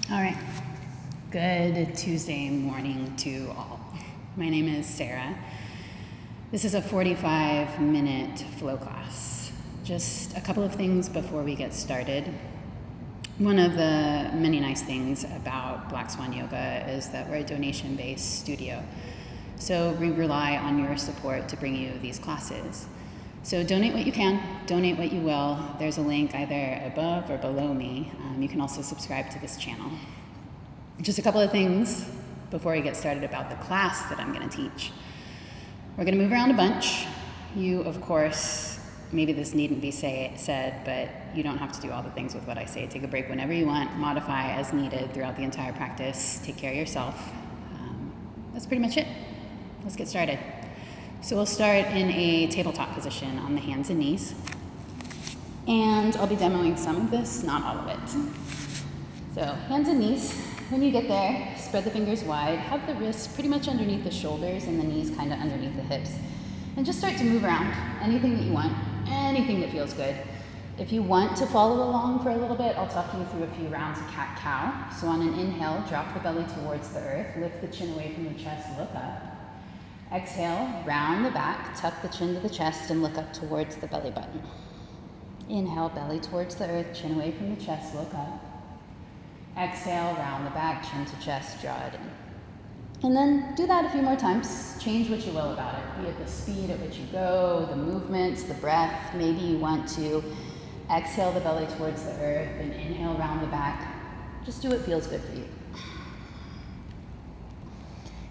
All right, good Tuesday morning to all. My name is Sarah. This is a 45-minute flow class. Just a couple of things before we get started. One of the many nice things about Black Swan Yoga is that we're a donation-based studio. So we rely on your support to bring you these classes. So donate what you can, donate what you will. There's a link either above or below me. You can also subscribe to this channel. Just a couple of things before we get started about the class that I'm going to teach. We're going to move around a bunch. You, of course, maybe this needn't be said, but you don't have to do all the things with what I say. Take a break whenever you want, modify as needed throughout the entire practice. Take care of yourself. That's pretty much it. Let's get started. So we'll start in a tabletop position on the hands and knees. And I'll be demoing some of this, not all of it. So hands and knees. When you get there, spread the fingers wide, have the wrists pretty much underneath the shoulders and the knees kind of underneath the hips. And just start to move around anything that you want, anything that feels good. If you want to follow along for a little bit, I'll talk you through a few rounds of cat-cow. So on an inhale, drop the belly towards the earth, lift the chin away from the chest, look up. Exhale, round the back, tuck the chin to the chest and look up towards the belly button. Inhale, belly towards the earth, chin away from the chest, look up. Exhale, round the back, chin to chest, draw it in. And then do that a few more times. Change what you will about it, be it the speed at which you go, the movements, the breath. Maybe you want to exhale the belly towards the earth and inhale, round the back. Just do what feels good for you.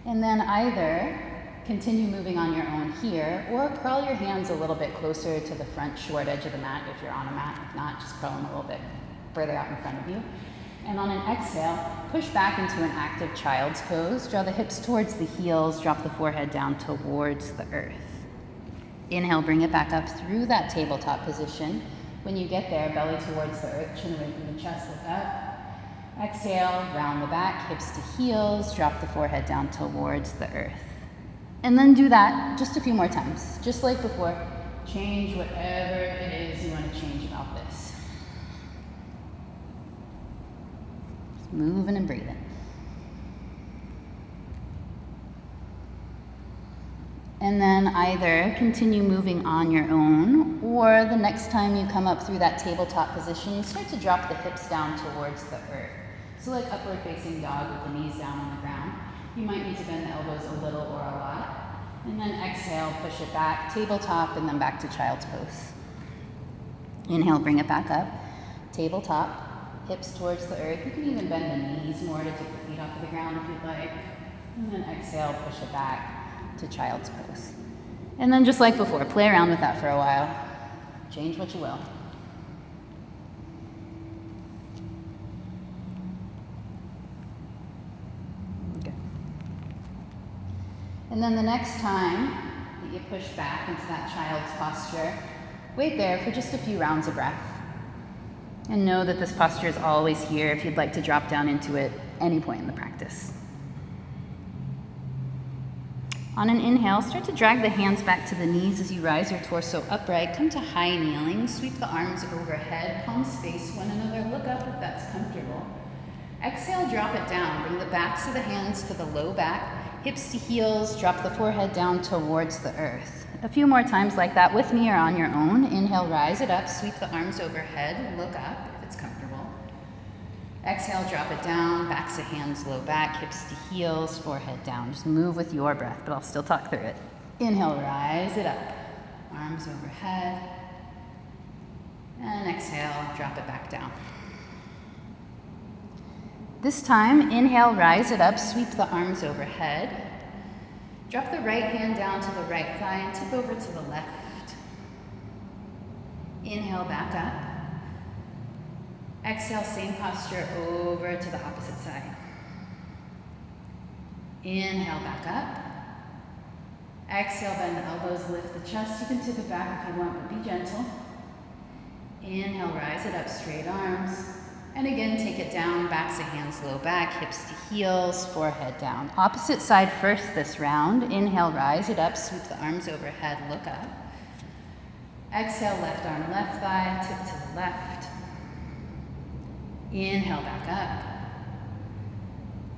And then either continue moving on your own here, or crawl your hands a little bit closer to the front short edge of the mat if you're on a mat. If not, just crawl them a little bit further out in front of you. And on an exhale, push back into an active child's pose. Draw the hips towards the heels, drop the forehead down towards the earth. Inhale, bring it back up through that tabletop position. When you get there, belly towards the earth, chin away from the chest, look up. Exhale, round the back, hips to heels, drop the forehead down towards the earth. And then do that just a few more times, just like before. Change whatever it is you want to change about this. Just moving and breathing. And then either continue moving on your own, or the next time you come up through that tabletop position, start to drop the hips down towards the earth. So like upward facing dog with the knees down on the ground. You might need to bend the elbows a little or a lot. And then exhale, push it back, tabletop, and then back to child's pose. Inhale, bring it back up. Tabletop, hips towards the earth. You can even bend the knees more to take the feet off of the ground if you'd like. And then exhale, push it back to child's pose. And then just like before, play around with that for a while. Change what you will. And then the next time that you push back into that child's posture, wait there for just a few rounds of breath. And know that this posture is always here if you'd like to drop down into it any point in the practice. On an inhale, start to drag the hands back to the knees as you rise your torso upright. Come to high kneeling, sweep the arms overhead, palms face one another, look up if that's comfortable. Exhale, drop it down. Bring the backs of the hands to the low back. Hips to heels, drop the forehead down towards the earth. A few more times like that with me or on your own. Inhale, rise it up, sweep the arms overhead, look up if it's comfortable. Exhale, drop it down, backs of hands, low back, hips to heels, forehead down. Just move with your breath, but I'll still talk through it. Inhale, rise it up, arms overhead. And exhale, drop it back down. This time, inhale, rise it up, sweep the arms overhead. Drop the right hand down to the right thigh and tip over to the left. Inhale, back up. Exhale, same posture over to the opposite side. Inhale, back up. Exhale, bend the elbows, lift the chest. You can tip it back if you want, but be gentle. Inhale, rise it up, straight arms. And again, take it down, backs of hands, low back, hips to heels, forehead down. Opposite side first this round. Inhale, rise it up, sweep the arms overhead, look up. Exhale, left arm, left thigh, tip to the left. Inhale, back up.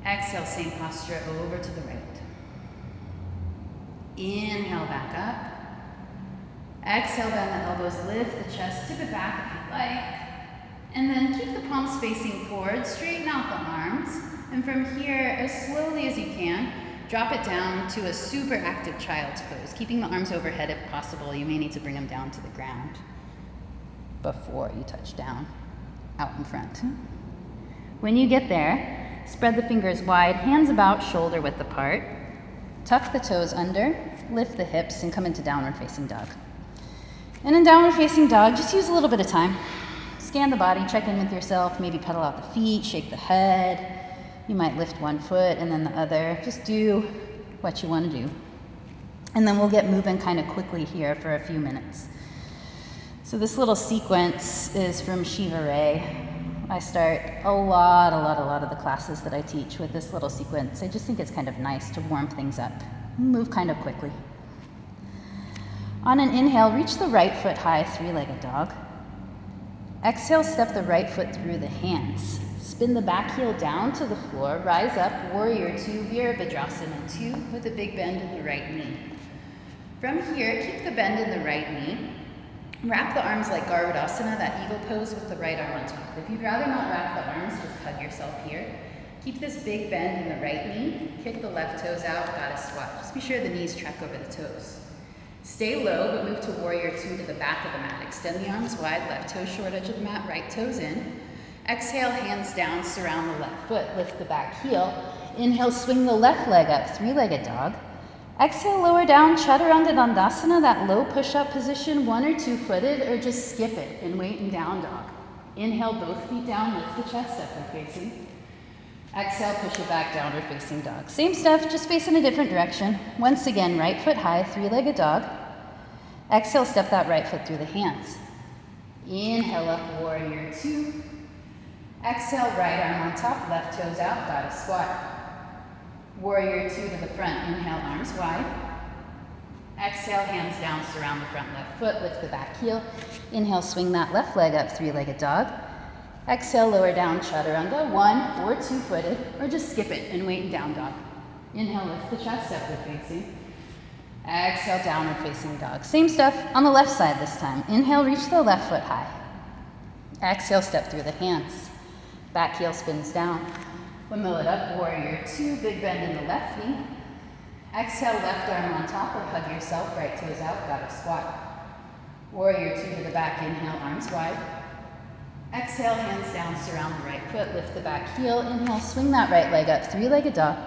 Exhale, same posture over to the right. Inhale, back up. Exhale, bend the elbows, lift the chest, tip it back if you'd like. And then keep the palms facing forward, straighten out the arms. And from here, as slowly as you can, drop it down to a super active child's pose, keeping the arms overhead if possible. You may need to bring them down to the ground before you touch down out in front. When you get there, spread the fingers wide, hands about shoulder width apart. Tuck the toes under, lift the hips, and come into downward facing dog. And in downward facing dog, just use a little bit of time. Scan the body, check in with yourself, maybe pedal out the feet, shake the head. You might lift one foot and then the other. Just do what you want to do. And then we'll get moving kind of quickly here for a few minutes. So this little sequence is from Shiva Ray. I start a lot of the classes that I teach with this little sequence. I just think it's kind of nice to warm things up. Move kind of quickly. On an inhale, reach the right foot high, three-legged dog. Exhale, step the right foot through the hands. Spin the back heel down to the floor, rise up, warrior two, Virabhadrasana 2 with a big bend in the right knee. From here, keep the bend in the right knee. Wrap the arms like Garudasana, that eagle pose with the right arm on top. If you'd rather not wrap the arms, just hug yourself here. Keep this big bend in the right knee. Kick the left toes out, goddess squat. Just be sure the knees track over the toes. Stay low, but move to warrior two to the back of the mat. Extend the arms wide, left toe short edge of the mat, right toes in. Exhale, hands down, surround the left foot, lift the back heel. Inhale, swing the left leg up, three-legged dog. Exhale, lower down, Chaturanga Dandasana, that low push-up position, one or two-footed, or just skip it and wait in down dog. Inhale, both feet down, lift the chest upward facing. Exhale, push it back, downward facing dog. Same stuff, just face in a different direction. Once again, right foot high, three-legged dog. Exhale, step that right foot through the hands. Inhale up, warrior two. Exhale, right arm on top, left toes out, goddess squat. Warrior two to the front, inhale, arms wide. Exhale, hands down, surround the front left foot, lift the back heel. Inhale, swing that left leg up, three-legged dog. Exhale, lower down, Chaturanga, one or two-footed, or just skip it and wait in down dog. Inhale, lift the chest upward facing. Exhale, downward facing dog. Same stuff on the left side this time. Inhale, reach the left foot high. Exhale, step through the hands. Back heel spins down. Windmill it up, warrior two, big bend in the left knee. Exhale, left arm on top or hug yourself, right toes out, goddess squat. Warrior two to the back, inhale, arms wide. Exhale, hands down, surround the right foot, lift the back heel. Inhale, swing that right leg up, three-legged dog.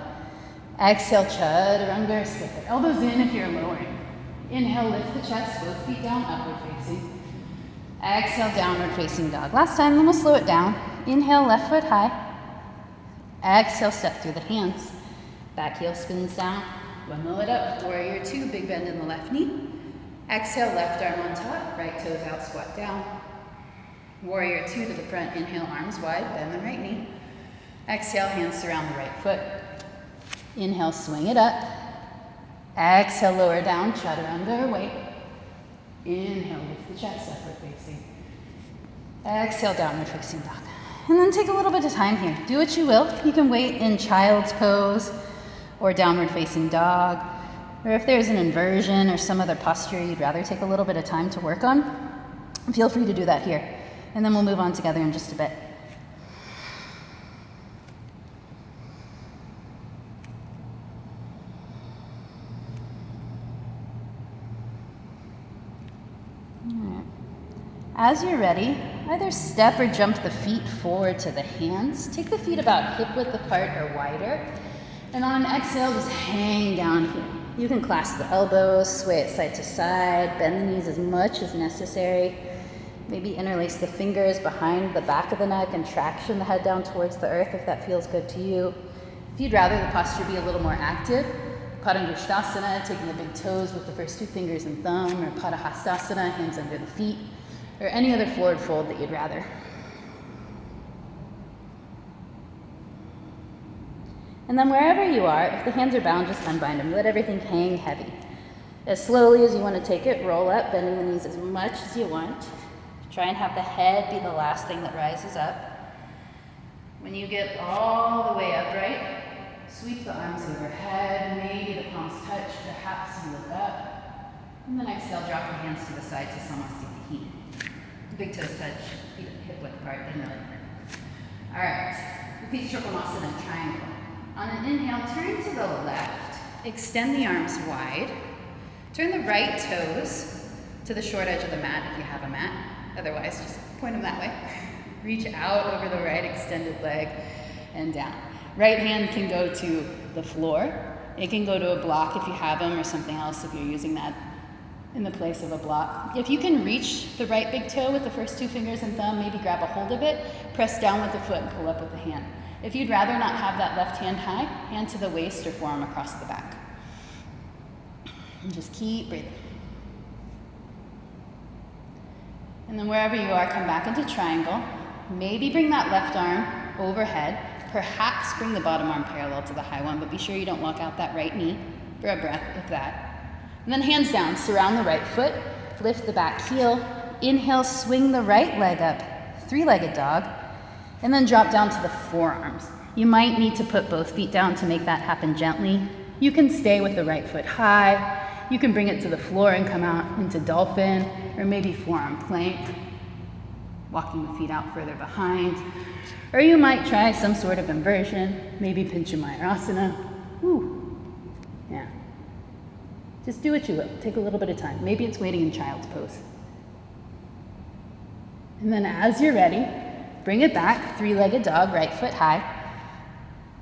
Exhale, Chaturanga, skip it. Elbows in if you're lowering. Inhale, lift the chest, both feet down, upward facing. Exhale, downward facing dog. Last time, then we'll slow it down. Inhale, left foot high. Exhale, step through the hands. Back heel spins down. Windmill it up, warrior two, big bend in the left knee. Exhale, left arm on top, right toes out, squat down. Warrior two to the front, inhale, arms wide, bend the right knee. Exhale, hands surround the right foot. Inhale, swing it up. Exhale, lower down, Chaturanga or wait. Inhale, lift the chest upward facing. Exhale, downward facing dog. And then take a little bit of time here. Do what you will. You can wait in child's pose or downward facing dog. Or if there's an inversion or some other posture you'd rather take a little bit of time to work on, feel free to do that here. And then we'll move on together in just a bit. As you're ready, either step or jump the feet forward to the hands. Take the feet about hip width apart or wider. And on an exhale, just hang down here. You can clasp the elbows, sway it side to side, bend the knees as much as necessary. Maybe interlace the fingers behind the back of the neck and traction the head down towards the earth if that feels good to you. If you'd rather the posture be a little more active, Padangusthasana, taking the big toes with the first two fingers and thumb, or Padahastasana, hands under the feet, or any other forward fold that you'd rather. And then wherever you are, if the hands are bound, just unbind them. Let everything hang heavy. As slowly as you want to take it, roll up, bending the knees as much as you want. Try and have the head be the last thing that rises up. When you get all the way upright, Sweep the arms overhead, maybe the palms touch, perhaps you look up. And then exhale, drop your hands to the side to Samasthiti heat. Big toes touch, feet hip width apart, didn't really hurt. Alright, repeat Trikonasana triangle. On an inhale, turn to the left, extend the arms wide, turn the right toes to the short edge of the mat if you have a mat, otherwise just point them that way. Reach out over the right extended leg and down. Right hand can go to the floor. It can go to a block if you have them or something else if you're using that in the place of a block. If you can reach the right big toe with the first two fingers and thumb, maybe grab a hold of it, press down with the foot and pull up with the hand. If you'd rather not have that left hand high, hand to the waist or forearm across the back. And just keep breathing. And then wherever you are, come back into triangle. Maybe bring that left arm overhead. Perhaps bring the bottom arm parallel to the high one, but be sure you don't walk out that right knee for a breath, if that. And then hands down, surround the right foot, lift the back heel. Inhale, swing the right leg up, three-legged dog, and then drop down to the forearms. You might need to put both feet down to make that happen gently. You can stay with the right foot high. You can bring it to the floor and come out into dolphin, or maybe forearm plank, walking the feet out further behind. Or you might try some sort of inversion, maybe Pincha Mayurasana. Woo. Yeah. Just do what you will. Take a little bit of time. Maybe it's waiting in child's pose. And then as you're ready, bring it back, three-legged dog, right foot high.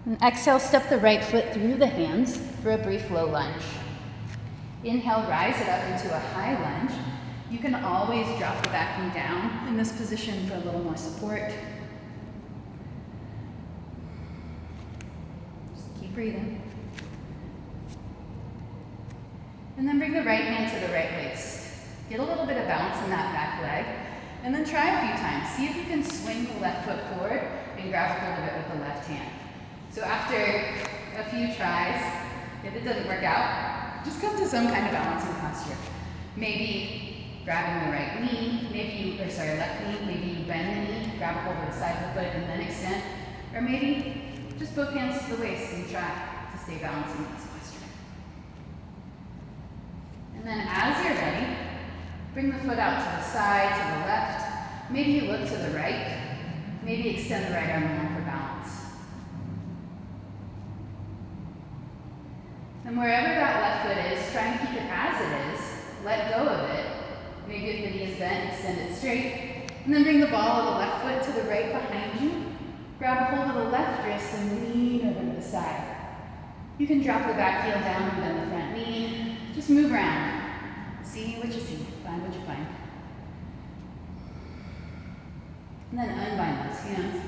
And exhale, step the right foot through the hands for a brief low lunge. Inhale, rise it up into a high lunge. You can always drop the back knee down in this position for a little more support. Just keep breathing. And then bring the right hand to the right waist. Get a little bit of bounce in that back leg. And then try a few times. See if you can swing the left foot forward and grab a hold of it with the left hand. So after a few tries, if it doesn't work out, just come to some kind of balancing posture. Maybe grabbing the right knee, left knee, maybe you bend the knee, grab a hold of the side of the foot and then extend. Or maybe just both hands to the waist and try to stay balanced in this posture. And then as you're ready, bring the foot out to the side, to the left. Maybe you look to the right. Maybe extend the right arm more for balance. And wherever that left foot is, try and keep it as it is. Let go of it. Maybe if the knee is bent, extend it straight. And then bring the ball of the left foot to the right behind you. Grab a hold of the left wrist and lean over to the side. You can drop the back heel down and bend the front knee. Just move around. See what you see. Find what you find. And then unbind those hands.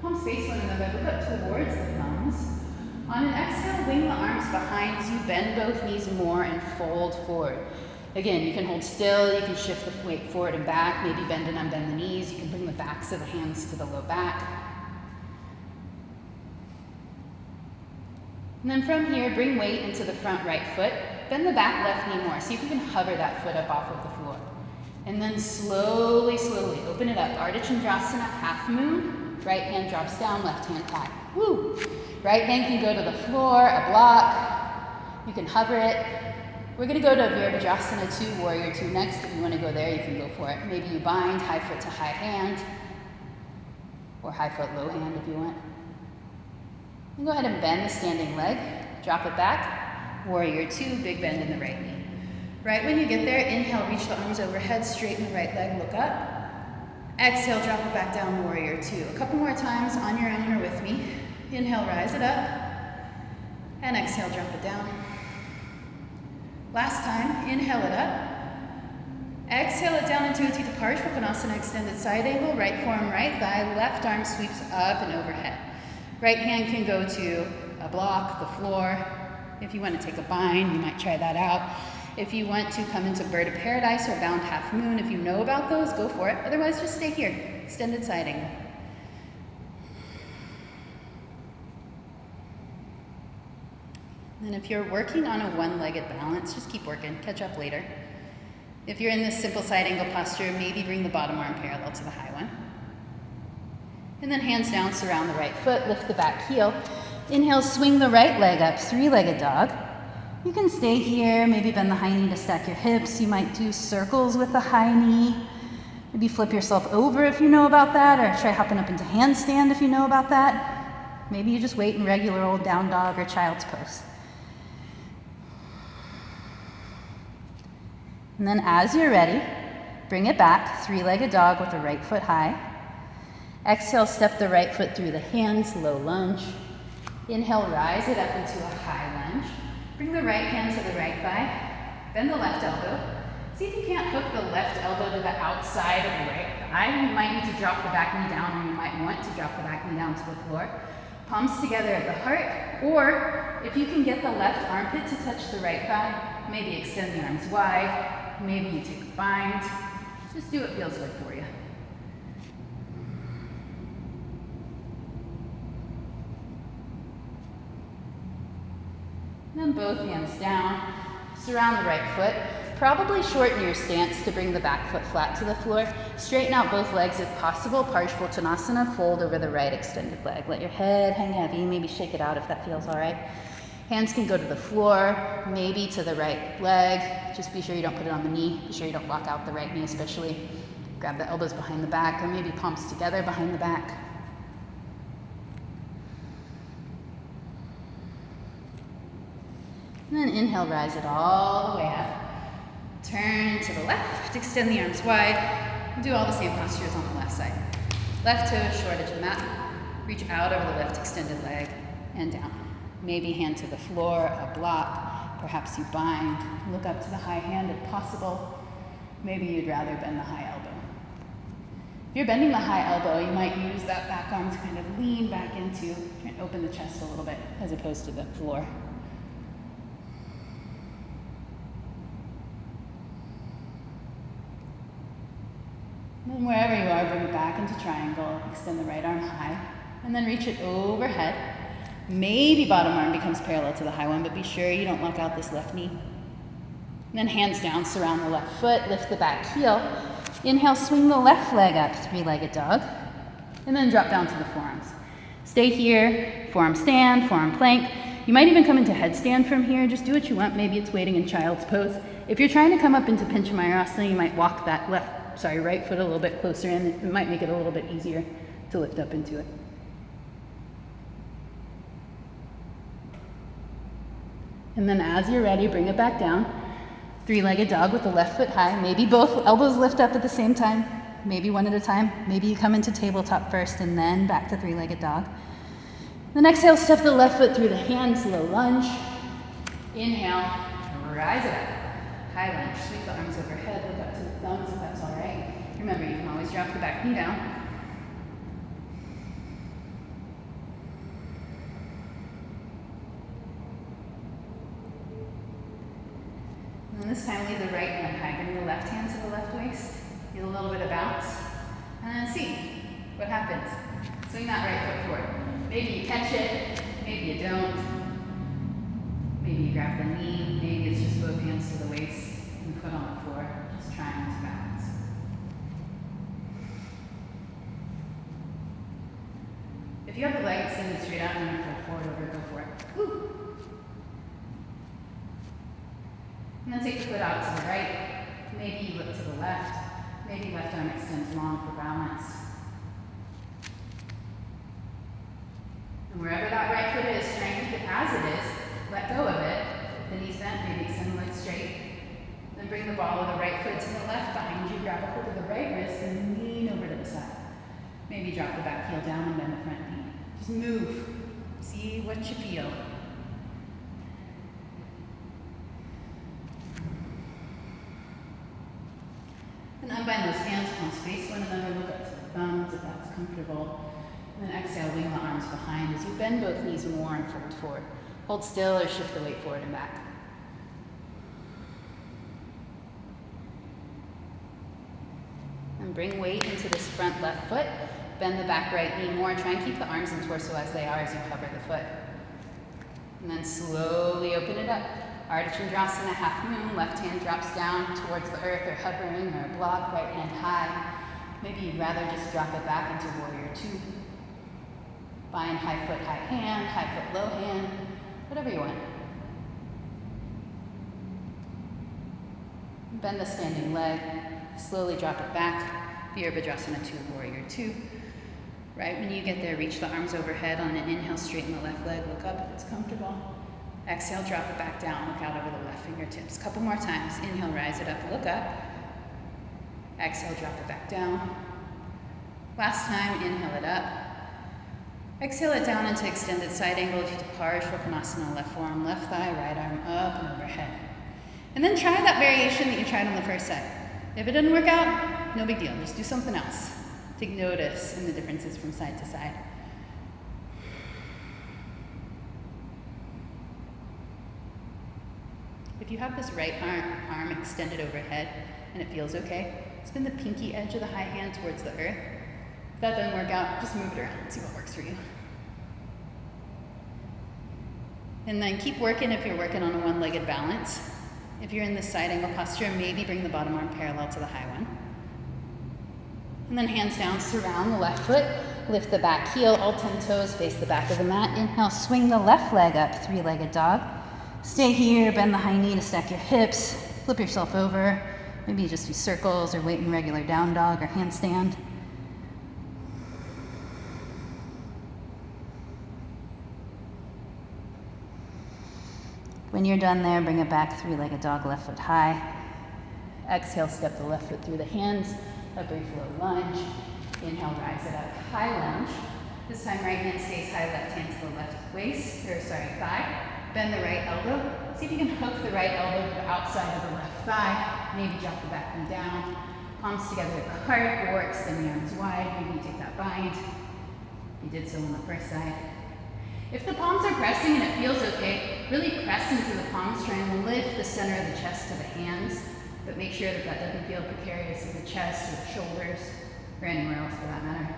Palms face one another. Look up towards the thumbs. On an exhale, wing the arms behind as you bend both knees more and fold forward. Again, you can hold still, you can shift the weight forward and back, maybe bend and unbend the knees. You can bring the backs of the hands to the low back. And then from here, bring weight into the front right foot. Bend the back left knee more. See if you can hover that foot up off of the floor. And then slowly, slowly open it up. Ardha Chandrasana, half moon. Right hand drops down, left hand high. Woo! Right hand can go to the floor, a block. You can hover it. We're going to go to Virabhadrasana 2, Warrior 2 next. If you want to go there, you can go for it. Maybe you bind, high foot to high hand. Or high foot, low hand if you want. And go ahead and bend the standing leg. Drop it back. Warrior 2, big bend in the right knee. Right when you get there, inhale, reach the arms overhead, straighten the right leg, look up. Exhale, drop it back down, Warrior 2. A couple more times on your own or with me. Inhale, rise it up. And exhale, drop it down. Last time, inhale it up. Exhale it down into Utthita Parshva extended side angle. Right forearm, right thigh. Left arm sweeps up and overhead. Right hand can go to a block, the floor. If you want to take a bind, you might try that out. If you want to come into Bird of Paradise or Bound Half Moon, if you know about those, go for it. Otherwise, just stay here. Extended side angle. And if you're working on a one-legged balance, just keep working. Catch up later. If you're in this simple side angle posture, maybe bring the bottom arm parallel to the high one. And then hands down, surround the right foot, lift the back heel. Inhale, swing the right leg up, three-legged dog. You can stay here, maybe bend the high knee to stack your hips. You might do circles with the high knee. Maybe flip yourself over if you know about that, or try hopping up into handstand if you know about that. Maybe you just wait in regular old down dog or child's pose. And then as you're ready, bring it back, three-legged dog with the right foot high. Exhale, step the right foot through the hands, low lunge. Inhale, rise it up into a high lunge. Bring the right hand to the right thigh. Bend the left elbow. See if you can't hook the left elbow to the outside of the right thigh. You might need to drop the back knee down, or you might want to drop the back knee down to the floor. Palms together at the heart, or if you can get the left armpit to touch the right thigh, maybe extend the arms wide. Maybe you take a bind. Just do what feels good for you. Then both hands down, surround the right foot. Probably shorten your stance to bring the back foot flat to the floor. Straighten out both legs if possible. Parsvottanasana, fold over the right extended leg. Let your head hang heavy, maybe shake it out if that feels all right. Hands can go to the floor, maybe to the right leg. Just be sure you don't put it on the knee. Be sure you don't lock out the right knee especially. Grab the elbows behind the back, or maybe palms together behind the back. And then inhale, rise it all the way up. Turn to the left, extend the arms wide. Do all the same postures on the left side. Left toe short edge of the mat. Reach out over the left extended leg and down. Maybe hand to the floor, a block. Perhaps you bind. Look up to the high hand if possible. Maybe you'd rather bend the high elbow. If you're bending the high elbow, you might use that back arm to kind of lean back into and open the chest a little bit as opposed to the floor. And then wherever you are, bring it back into triangle. Extend the right arm high, and then reach it overhead. Maybe bottom arm becomes parallel to the high one, but be sure you don't lock out this left knee. And then hands down, surround the left foot, lift the back heel. Inhale, swing the left leg up, three-legged dog, and then drop down to the forearms. Stay here, forearm stand, forearm plank. You might even come into headstand from here. Just do what you want. Maybe it's waiting in child's pose. If you're trying to come up into Pincha Mayurasana, you might walk that right foot a little bit closer in. It might make it a little bit easier to lift up into it. And then as you're ready, bring it back down. Three-legged dog with the left foot high. Maybe both elbows lift up at the same time. Maybe one at a time. Maybe you come into tabletop first and then back to three-legged dog. Then exhale, step the left foot through the hands, low lunge. Inhale, rise it up. High lunge, sweep the arms overhead, look up to the thumbs if that's all right. Remember, you can always drop the back knee down. And this time, leave the right hand high. Bring the left hand to the left waist. Get a little bit of bounce. And then see what happens. Swing that right foot forward. Maybe you catch it, maybe you don't. Maybe you grab the knee, maybe it's just both hands to the waist and foot on the floor, just trying to balance. If you have the leg extended straight out and you pull forward over, go for it. Woo. And then take the foot out to the right. Maybe you look to the left. Maybe left arm extends long for balance. And wherever that right foot is, try and keep it as it is. Let go of it. If the knee's bent, maybe extend the leg straight. Then bring the ball of the right foot to the left behind you. Grab a hold of the right wrist and lean over to the side. Maybe drop the back heel down and bend the front knee. Just move. See what you feel. And unbind those hands, palms face one another, look up to the thumbs if that's comfortable. And then exhale, wing the arms behind as you bend both knees more and fold forward. Hold still or shift the weight forward and back. And bring weight into this front left foot. Bend the back right knee more. Try and keep the arms and torso as they are as you hover the foot. And then slowly open it up. Ardha Chandrasana, half moon. Left hand drops down towards the earth or hovering or a block, right hand high. Maybe you'd rather just drop it back into warrior two. Find high foot, high foot, low hand, whatever you want. Bend the standing leg, slowly drop it back, Virabhadrasana 2, Warrior 2. Right when you get there, reach the arms overhead. On an inhale, straighten the left leg, look up if it's comfortable. Exhale, drop it back down, look out over the left fingertips. Couple more times. Inhale, rise it up, look up. Exhale, drop it back down. Last time, inhale it up. Exhale it down into extended side angle to Parsva Konasana, left forearm, left thigh, right arm up and overhead. And then try that variation that you tried on the first side. If it didn't work out, no big deal, just do something else. Take notice in the differences from side to side. If you have this right arm extended overhead and it feels okay, spin the pinky edge of the high hand towards the earth. If that doesn't work out, just move it around and see what works for you. And then keep working if you're working on a one-legged balance. If you're in the side angle posture, maybe bring the bottom arm parallel to the high one. And then hands down, surround the left foot, lift the back heel, all 10 toes, face the back of the mat. Inhale, swing the left leg up, three-legged dog. Stay here, bend the high knee to stack your hips, flip yourself over. Maybe you just do circles or wait in regular down dog or handstand. When you're done there, bring it back, three-legged dog, left foot high. Exhale, step the left foot through the hands. A brief low lunge. Inhale, rise it up, high lunge. This time right hand stays high, left hand to the left waist, thigh. Bend the right elbow. See if you can hook the right elbow to the outside of the left thigh. Maybe drop the back knee down. Palms together at the heart or extend the arms wide. Maybe you take that bind. You did so on the first side. If the palms are pressing and it feels okay, really press into the palms, try and lift the center of the chest to the hands. But make sure that that doesn't feel precarious in the chest or the shoulders or anywhere else for that matter.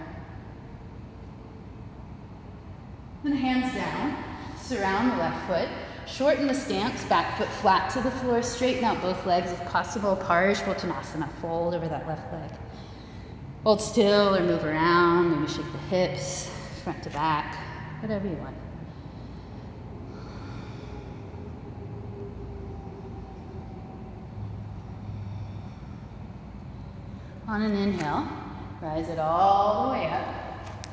Then hands down, surround the left foot, shorten the stance, back foot flat to the floor, straighten out both legs if possible, Parsva Konasana, fold over that left leg. Hold still or move around, maybe shake the hips, front to back, whatever you want. On an inhale, rise it all the way up.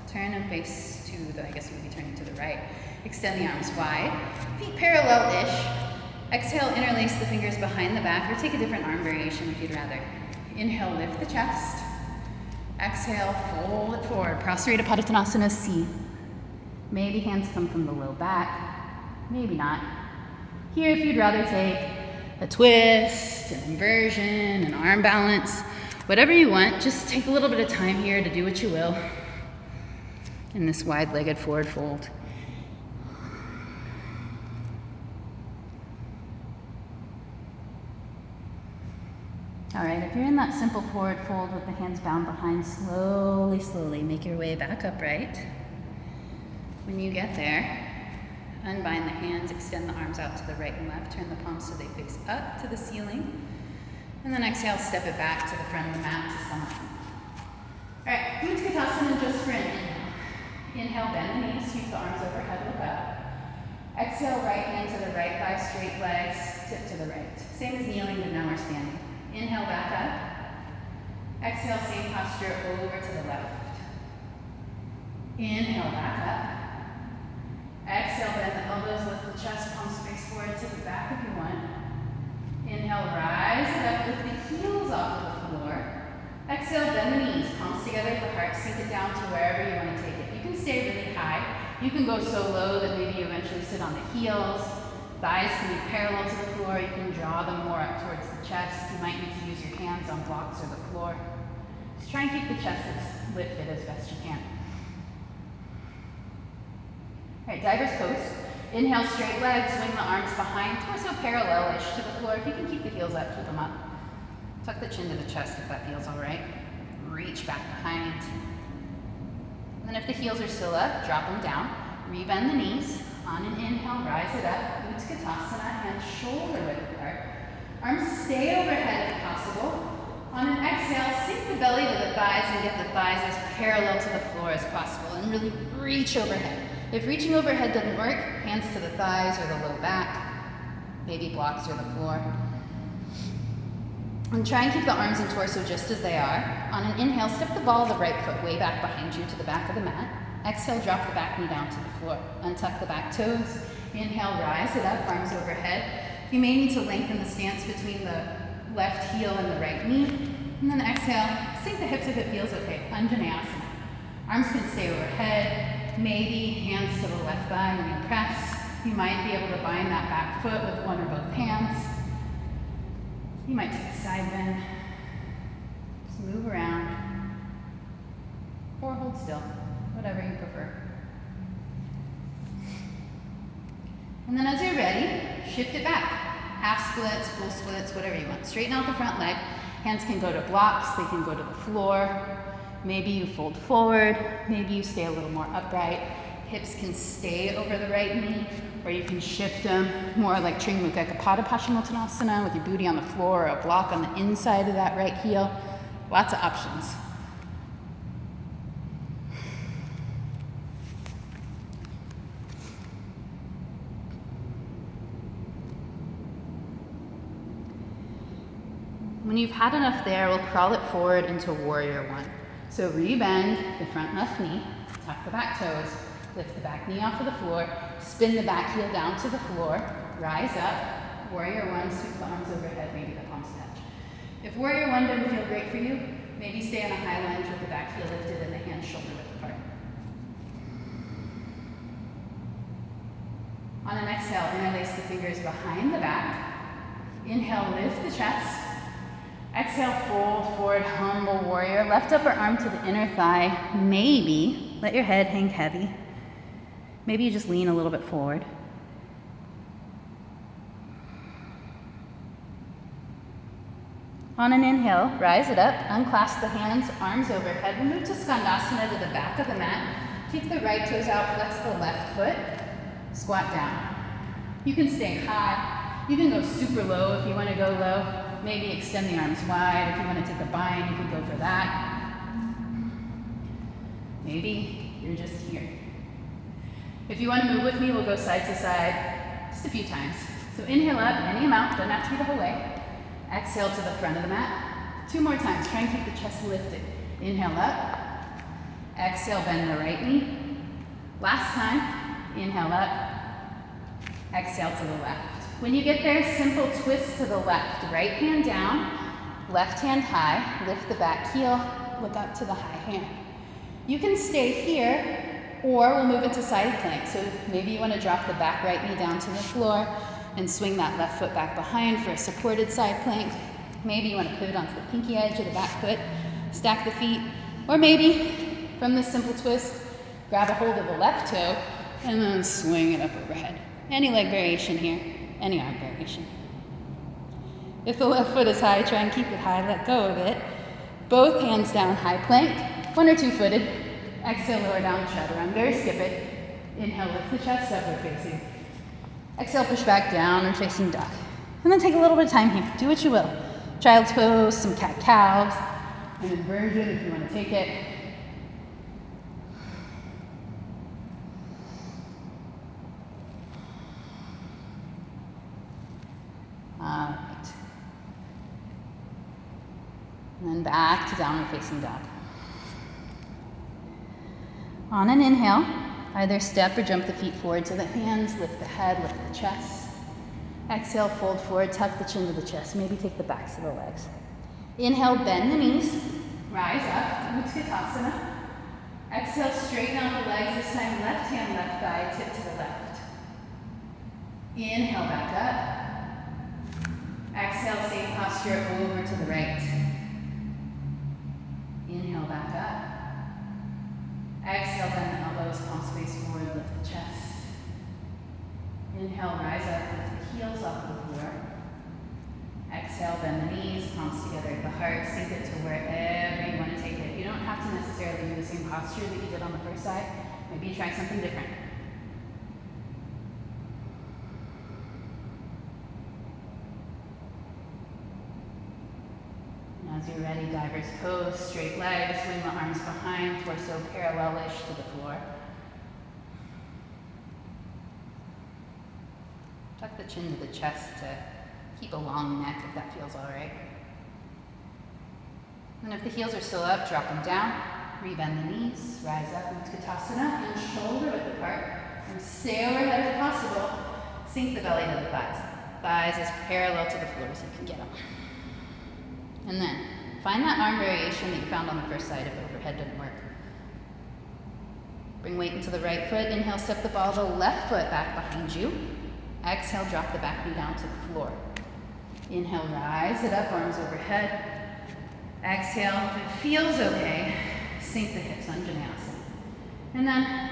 Turn and face to the, I guess we'll be turning to the right. Extend the arms wide. Feet parallel-ish. Exhale, interlace the fingers behind the back or take a different arm variation if you'd rather. Inhale, lift the chest. Exhale, fold it forward. Prasarita Padottanasana C. Maybe hands come from the low back. Maybe not. Here, if you'd rather take a twist, an inversion, an arm balance, whatever you want, just take a little bit of time here to do what you will in this wide-legged forward fold. All right, if you're in that simple forward fold with the hands bound behind, slowly, slowly make your way back upright. When you get there, unbind the hands, extend the arms out to the right and left, turn the palms so they face up to the ceiling. And then exhale, step it back to the front of the mat to sum up. All right, Utkatasana just for an inhale. Inhale, bend the knees, sweep the arms overhead, look up. Exhale, right hand to the right thigh, straight legs, tip to the right. Same as kneeling, but now we're standing. Inhale, back up. Exhale, same posture, over to the left. Inhale, back up. Exhale, bend the elbows, lift the chest, palms face forward, tip it back if you want. Inhale, rise it up, lift the heels off of the floor. Exhale, bend the knees, palms together at the heart, sink it down to wherever you want to take it. You can stay really high. You can go so low that maybe you eventually sit on the heels. Thighs can be parallel to the floor. You can draw them more up towards the chest. You might need to use your hands on blocks or the floor. Just try and keep the chest lifted as best you can. All right, diver's pose. Inhale, straight legs, swing the arms behind, torso parallel-ish to the floor. If you can keep the heels up, keep them up. Tuck the chin to the chest if that feels all right. Reach back behind. And then if the heels are still up, drop them down. Rebend the knees. On an inhale, rise it up. Utkatasana, hands shoulder width apart. Arms stay overhead if possible. On an exhale, sink the belly to the thighs and get the thighs as parallel to the floor as possible. And really reach overhead. If reaching overhead doesn't work, hands to the thighs or the low back, maybe blocks or the floor. And try and keep the arms and torso just as they are. On an inhale, step the ball of the right foot way back behind you to the back of the mat. Exhale, drop the back knee down to the floor. Untuck the back toes. Inhale, rise it up, arms overhead. You may need to lengthen the stance between the left heel and the right knee. And then exhale, sink the hips if it feels okay. Anjaneyasana. Arms can stay overhead. Maybe hands to the left thigh when you press. You might be able to bind that back foot with one or both hands. You might take a side bend. Just move around. Or hold still, whatever you prefer. And then as you're ready, shift it back. Half splits, full splits, whatever you want. Straighten out the front leg. Hands can go to blocks, they can go to the floor. Maybe you fold forward, maybe you stay a little more upright. Hips can stay over the right knee, or you can shift them more like Tringmukha Pada Paschimottanasana with your booty on the floor or a block on the inside of that right heel. Lots of options. When you've had enough there, we'll crawl it forward into warrior one. So rebend the front left knee, tuck the back toes, lift the back knee off of the floor, spin the back heel down to the floor, rise up, warrior one, sweep the arms overhead, maybe the palms touch. If warrior one doesn't feel great for you, maybe stay on a high lunge with the back heel lifted and the hands shoulder width apart. On an exhale, interlace the fingers behind the back. Inhale, lift the chest. Exhale, fold forward, humble warrior. Left upper arm to the inner thigh. Maybe let your head hang heavy. Maybe you just lean a little bit forward. On an inhale, rise it up, unclasp the hands, arms overhead. We'll move to Skandasana to the back of the mat. Kick the right toes out, flex the left foot. Squat down. You can stay high. You can go super low if you want to go low. Maybe extend the arms wide. If you want to take a bind, you can go for that. Maybe you're just here. If you want to move with me, we'll go side to side just a few times. So inhale up, any amount, doesn't have to be the whole way. Exhale to the front of the mat. 2 more times, try and keep the chest lifted. Inhale up. Exhale, bend the right knee. Last time, inhale up. Exhale to the left. When you get there, simple twist to the left. Right hand down, left hand high, lift the back heel, look up to the high hand. You can stay here, or we'll move into side plank. So maybe you want to drop the back right knee down to the floor and swing that left foot back behind for a supported side plank. Maybe you want to pivot onto the pinky edge of the back foot, stack the feet, or maybe from this simple twist, grab a hold of the left toe and then swing it up overhead. Any leg variation here. Any arm variation. If the left foot is high, try and keep it high, let go of it. Both hands down, high plank, 1 or 2 footed. Exhale, lower down, chaturanga, or skip it. Inhale, lift the chest, upward facing. Exhale, push back down, or facing duck. And then take a little bit of time here, do what you will. Child's pose, some cat-cows, an inversion if you want to take it. All right. And then back to downward facing dog. On an inhale, either step or jump the feet forward to the hands, lift the head, lift the chest. Exhale, fold forward, tuck the chin to the chest. Maybe take the backs of the legs. Inhale, bend the knees, rise up, Utkatasana. Exhale, straighten out the legs, this time left hand, left thigh, tip to the left. Inhale, back up. Exhale, same posture over to the right. Inhale, back up. Exhale, bend the elbows, palms face forward, lift the chest. Inhale, rise up, lift the heels off the floor. Exhale, bend the knees, palms together at the heart, sink it to wherever you want to take it. You don't have to necessarily do the same posture that you did on the first side. Maybe you try something different. As you're ready, diver's pose, straight legs, swing the arms behind, torso parallel-ish to the floor. Tuck the chin to the chest to keep a long neck if that feels all right. And if the heels are still up, drop them down. Rebend the knees, rise up, Utkatasana, and shoulder width apart. And stay overhead if possible. Sink the belly to the thighs. Thighs as parallel to the floor as you can get them. And then, find that arm variation that you found on the first side if overhead didn't work. Bring weight into the right foot. Inhale, step the ball of the left foot back behind you. Exhale, drop the back knee down to the floor. Inhale, rise it up, arms overhead. Exhale, if it feels okay, sink the hips, Anjaneyasana. And then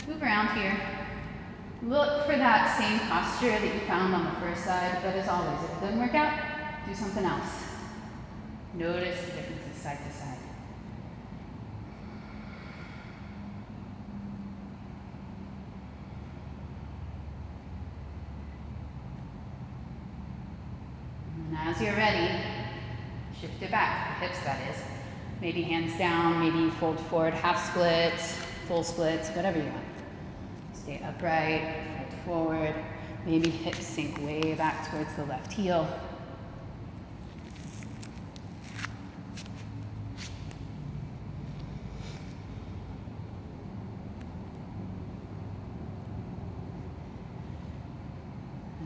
move around here. Look for that same posture that you found on the first side, but as always, if it doesn't work out, do something else. Notice the differences side to side. And as you're ready, shift it back, the hips that is. Maybe hands down, maybe you fold forward, half splits, full splits, whatever you want. Stay upright, fold forward, maybe hips sink way back towards the left heel.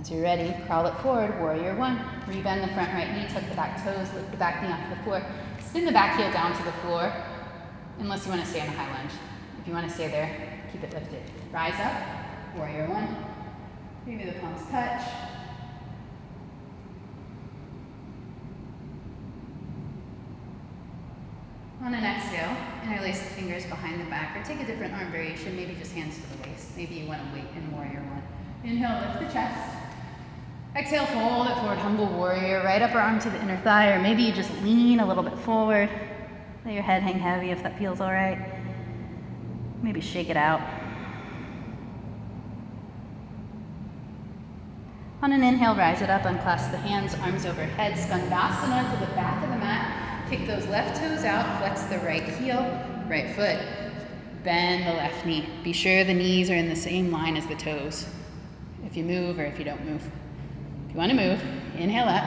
As you're ready, crawl it forward, warrior one. Rebend the front right knee, tuck the back toes, lift the back knee off the floor. Spin the back heel down to the floor, unless you want to stay in a high lunge. If you want to stay there, keep it lifted. Rise up, warrior one. Maybe the palms touch. On an exhale, interlace the fingers behind the back, or take a different arm variation, maybe just hands to the waist. Maybe you want to wait in warrior one. Inhale, lift the chest. Exhale, fold it forward, humble warrior. Right upper arm to the inner thigh, or maybe you just lean a little bit forward. Let your head hang heavy if that feels all right. Maybe shake it out. On an inhale, rise it up, unclasp the hands, arms overhead, skandasana to the back of the mat. Kick those left toes out, flex the right heel, right foot. Bend the left knee. Be sure the knees are in the same line as the toes. If you move or if you don't move. If you want to move, inhale up.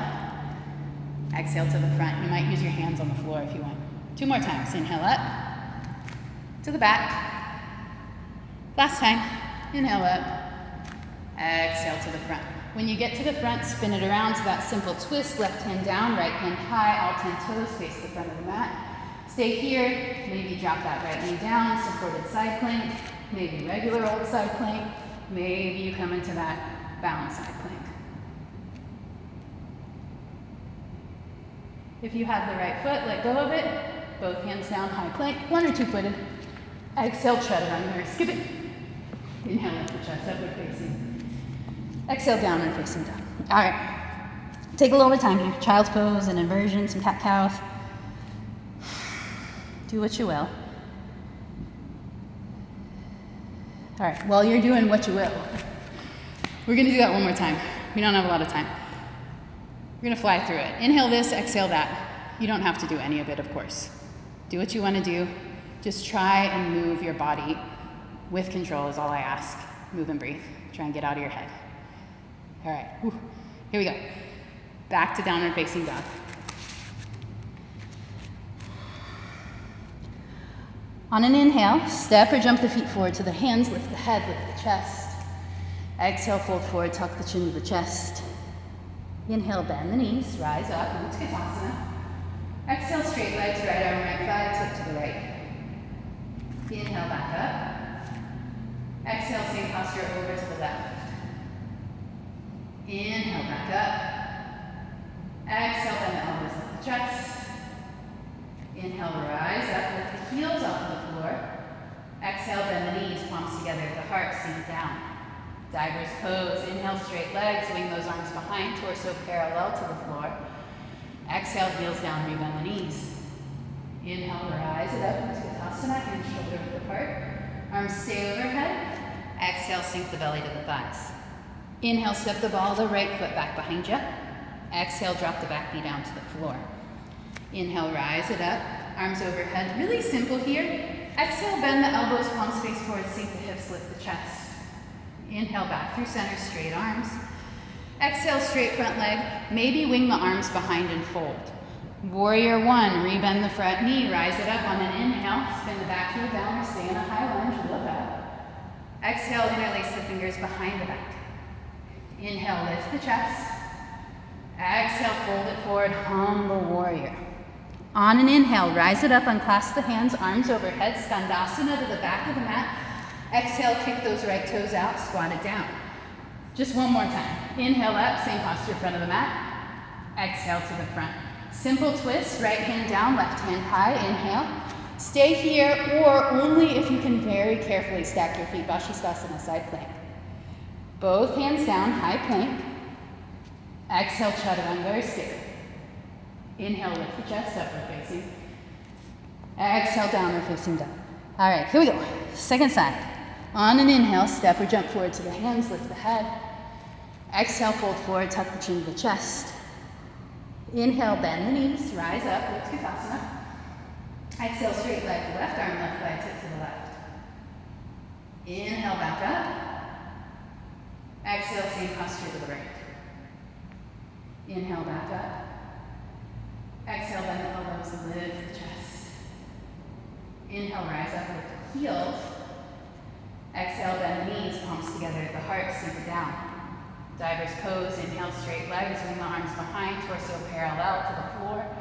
Exhale to the front. You might use your hands on the floor if you want. 2 more times. Inhale up. To the back. Last time. Inhale up. Exhale to the front. When you get to the front, spin it around to that simple twist. Left hand down, right hand high. All 10 toes face the front of the mat. Stay here. Maybe drop that right knee down. Supported side plank. Maybe regular old side plank. Maybe you come into that balanced side plank. If you have the right foot, let go of it. Both hands down, high plank, 1 or 2 footed. Exhale, tread it on there, skip it. Inhale, lift the chest, upward facing. Exhale, downward facing down. All right, take a little bit of time here. Child's pose, an inversion, some cat-cows. Do what you will. All right, while you're doing what you will, we're gonna do that one more time. We don't have a lot of time. We're gonna fly through it. Inhale this, exhale that. You don't have to do any of it, of course. Do what you wanna do. Just try and move your body with control is all I ask. Move and breathe. Try and get out of your head. All right, whew. Here we go. Back to downward facing dog. On an inhale, step or jump the feet forward to the hands, lift the head, lift the chest. Exhale, fold forward, tuck the chin to the chest. Inhale, bend the knees, rise up, Utkatasana. Exhale, straight legs, right arm, right thigh, tip to the right. Inhale, back up. Exhale, same posture over to the left. Inhale, back up. Exhale, bend the elbows, lift the chest. Inhale, rise up, lift the heels off the floor. Exhale, bend the knees, palms together at the heart, sink down. Diver's pose. Inhale, straight legs, swing those arms behind, torso parallel to the floor. Exhale, heels down, rebend the knees. Inhale, rise it up, Utkatasana, hands shoulder width apart. Arms stay overhead. Exhale, sink the belly to the thighs. Inhale, step the ball of the right foot back behind you. Exhale, drop the back knee down to the floor. Inhale, rise it up, arms overhead. Really simple here. Exhale, bend the elbows, palms face forward, sink the hips, lift the chest. Inhale, back through center, straight arms. Exhale, straight front leg. Maybe wing the arms behind and fold. Warrior one, rebend the front knee, rise it up on an inhale, spin the back heel down, stay in a high lunge, look up. Exhale, interlace the fingers behind the back. Inhale, lift the chest. Exhale, fold it forward, humble warrior. On an inhale, rise it up, unclasp the hands, arms overhead, skandasana to the back of the mat. Exhale, kick those right toes out, squat it down. Just one more time. Inhale up, same posture, front of the mat. Exhale to the front. Simple twist, right hand down, left hand high, inhale. Stay here, or only if you can very carefully stack your feet, Vashisthasana, side plank. Both hands down, high plank. Exhale, chaturanga, stick. Inhale, lift the chest, upward facing. Exhale, downward facing dog. All right, here we go. Second side. On an inhale, step or jump forward to the hands, lift the head. Exhale, fold forward, tuck the chin to the chest. Inhale, bend the knees, rise up, Utkatasana. Exhale, straight leg to left arm, left leg tip to the left. Inhale, back up. Exhale, same posture to the right. Inhale, back up. Exhale, bend the elbows, lift the chest. Inhale, rise up, lift the heels. Exhale, bend the knees, palms together at the heart, sink it down. Diver's pose, inhale, straight legs, bring the arms behind, torso parallel to the floor.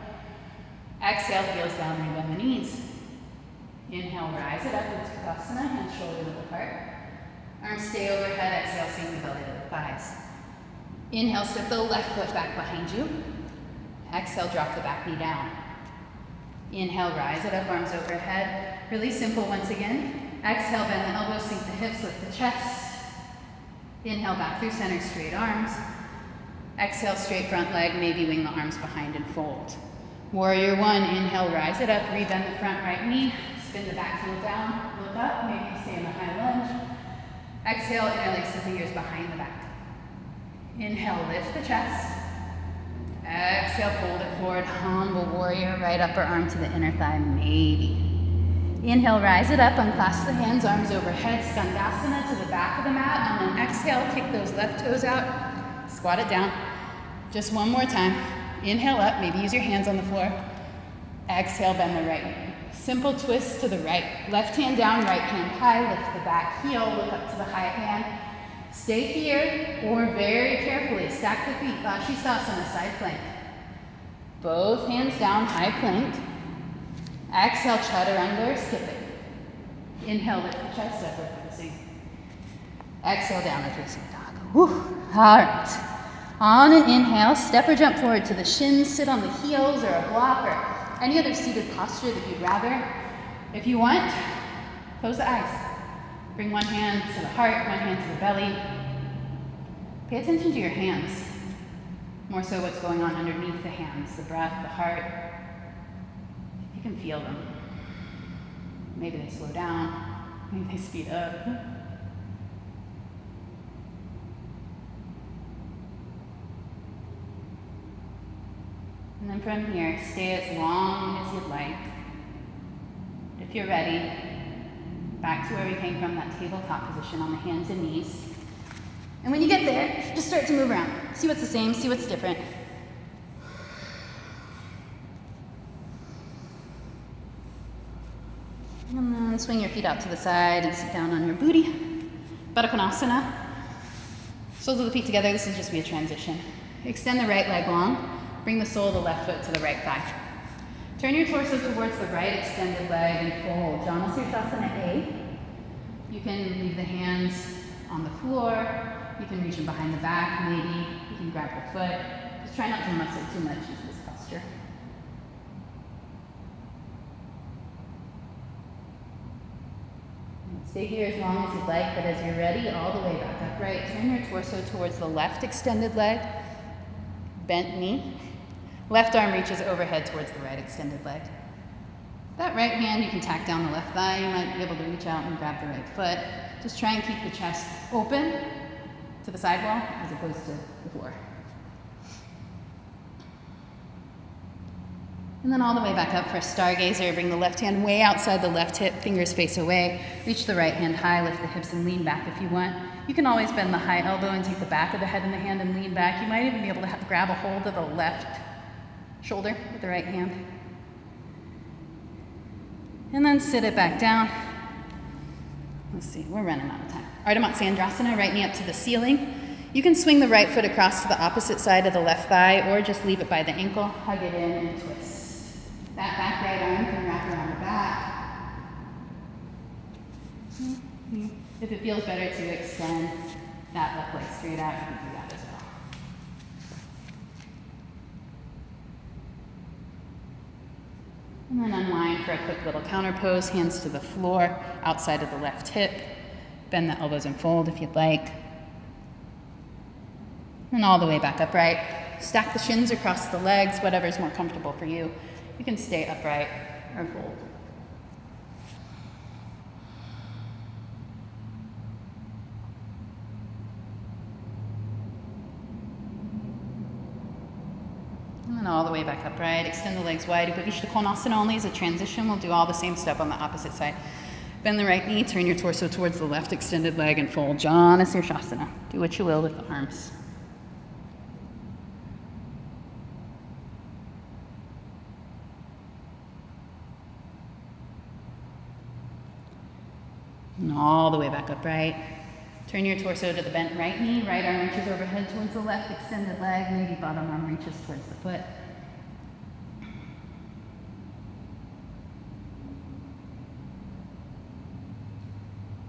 Exhale, heels down, rebend the knees. Inhale, rise it up, Utkatasana, hands shoulder width apart. Arms stay overhead, exhale, sink the belly to the thighs. Inhale, step the left foot back behind you. Exhale, drop the back knee down. Inhale, rise it up, arms overhead. Really simple once again. Exhale, bend the elbows, sink the hips, lift the chest. Inhale, back through center, straight arms. Exhale, straight front leg, maybe wing the arms behind and fold. Warrior one, inhale, rise it up, rebend the front right knee, spin the back heel down, look up, maybe stay in a high lunge. Exhale, interlace the fingers behind the back. Inhale, lift the chest. Exhale, fold it forward, humble warrior, right upper arm to the inner thigh, maybe. Inhale, rise it up, unclasp the hands, arms overhead, skandasana to the back of the mat. On an exhale, kick those left toes out, squat it down. Just one more time. Inhale up, maybe use your hands on the floor. Exhale, bend the right knee. Simple twist to the right. Left hand down, right hand high, lift the back heel, look up to the high hand. Stay here, or very carefully, stack the feet, Vashisthasana, side plank. Both hands down, high plank. Exhale, chaturanga, skip it. Inhale, lift the chest, upward facing. Exhale, downward facing dog. Woo. All right. On an inhale, step or jump forward to the shins, sit on the heels or a block or any other seated posture that you'd rather. If you want, close the eyes. Bring one hand to the heart, one hand to the belly. Pay attention to your hands. More so what's going on underneath the hands, the breath, the heart. You can feel them. Maybe they slow down, maybe they speed up. And then from here, stay as long as you'd like. If you're ready, back to where we came from, that tabletop position on the hands and knees. And when you get there, just start to move around. See what's the same, see what's different. And then swing your feet out to the side and sit down on your booty. Baddha Konasana. Soles of the feet together, this will just be a transition. Extend the right leg long. Bring the sole of the left foot to the right thigh. Turn your torso towards the right extended leg and fold. Janasirshasana A. You can leave the hands on the floor. You can reach them behind the back, maybe. You can grab the foot. Just try not to muscle too much into this posture. Stay here as long as you'd like, but as you're ready, all the way back upright. Turn your torso towards the left extended leg. Bent knee. Left arm reaches overhead towards the right extended leg. That right hand, you can tack down the left thigh. You might be able to reach out and grab the right foot. Just try and keep the chest open to the sidewall as opposed to the floor. And then all the way back up for a stargazer. Bring the left hand way outside the left hip, fingers face away. Reach the right hand high, lift the hips and lean back if you want. You can always bend the high elbow and take the back of the head in the hand and lean back. You might even be able to grab a hold of the left shoulder with the right hand. And then sit it back down. Let's see, we're running out of time. Ardha Matsyendrasana, right knee up to the ceiling. You can swing the right foot across to the opposite side of the left thigh or just leave it by the ankle, hug it in and twist. That back right arm can wrap around the back. If it feels better to extend that left leg straight out, you can do that as well. And then unwind for a quick little counter pose, hands to the floor, outside of the left hip. Bend the elbows and fold if you'd like. And all the way back upright. Stack the shins across the legs, whatever's more comfortable for you. You can stay upright or fold. And then all the way back upright. Extend the legs wide. Upavishta Konasana only as a transition. We'll do all the same stuff on the opposite side. Bend the right knee, turn your torso towards the left extended leg and fold. Jana Sirsasana. Do what you will with the arms. And all the way back upright. Turn your torso to the bent right knee. Right arm reaches overhead towards the left extended leg. Maybe bottom arm reaches towards the foot.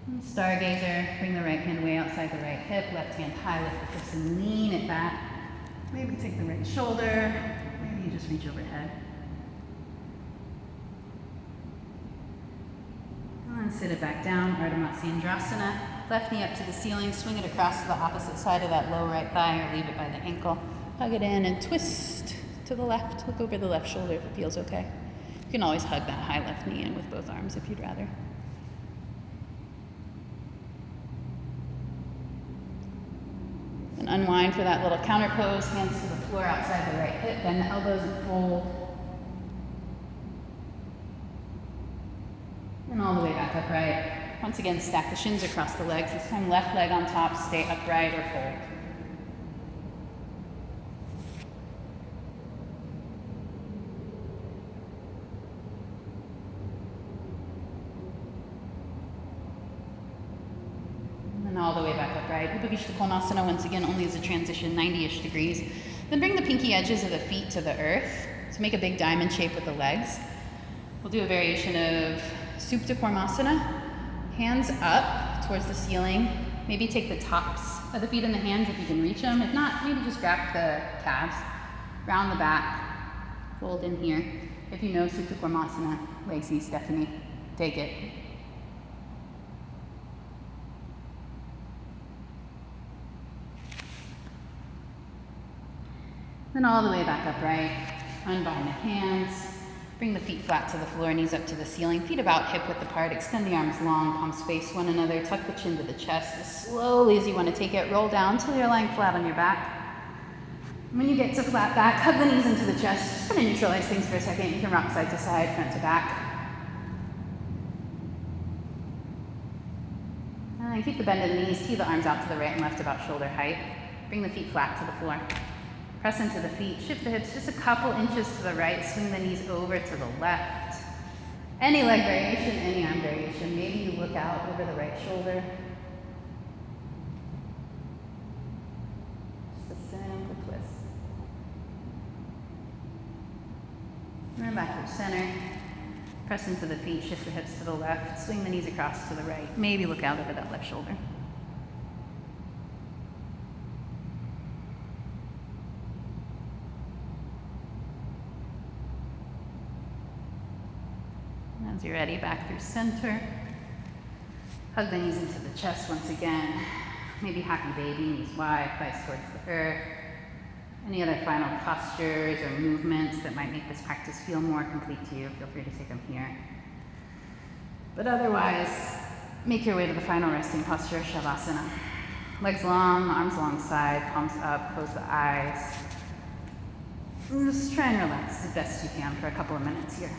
And stargazer. Bring the right hand way outside the right hip. Left hand high. Lift the hips and lean it back. Maybe take the right shoulder. Maybe you just reach overhead. And sit it back down, Ardha Matsyendrasana. Left knee up to the ceiling, swing it across to the opposite side of that low right thigh or leave it by the ankle. Hug it in and twist to the left. Look over the left shoulder if it feels okay. You can always hug that high left knee in with both arms if you'd rather. And unwind for that little counter pose, hands to the floor outside the right hip, bend the elbows and fold. And all the way back upright. Once again, stack the shins across the legs. This time, left leg on top, stay upright or fold. And then all the way back upright. Upavishta Konasana, once again, only as a transition, 90-ish degrees. Then bring the pinky edges of the feet to the earth. So make a big diamond shape with the legs. We'll do a variation of Supta Karmasana. Hands up towards the ceiling. Maybe take the tops of the feet in the hands if you can reach them. If not, maybe just grab the calves. Round the back. Fold in here. If you know Supta Karmasana, Lacey, Stephanie, take it. Then all the way back upright. Unbind the hands. Bring the feet flat to the floor, knees up to the ceiling, feet about hip width apart, extend the arms long, palms face one another, tuck the chin to the chest. As slowly as you want to take it, roll down till you're lying flat on your back. When you get to flat back, hug the knees into the chest. Just kind of neutralize things for a second. You can rock side to side, front to back. And keep the bend in the knees, tee the arms out to the right and left about shoulder height. Bring the feet flat to the floor. Press into the feet, shift the hips just a couple inches to the right, swing the knees over to the left. Any leg variation, any arm variation. Maybe you look out over the right shoulder. Just a simple twist. And then back to center. Press into the feet, shift the hips to the left, swing the knees across to the right. Maybe look out over that left shoulder. As you're ready, back through center. Hug the knees into the chest once again. Maybe happy baby, knees wide, thighs towards the earth. Any other final postures or movements that might make this practice feel more complete to you, feel free to take them here. But otherwise, make your way to the final resting posture, Shavasana. Legs long, arms alongside, palms up, close the eyes. And just try and relax as best you can for a couple of minutes here.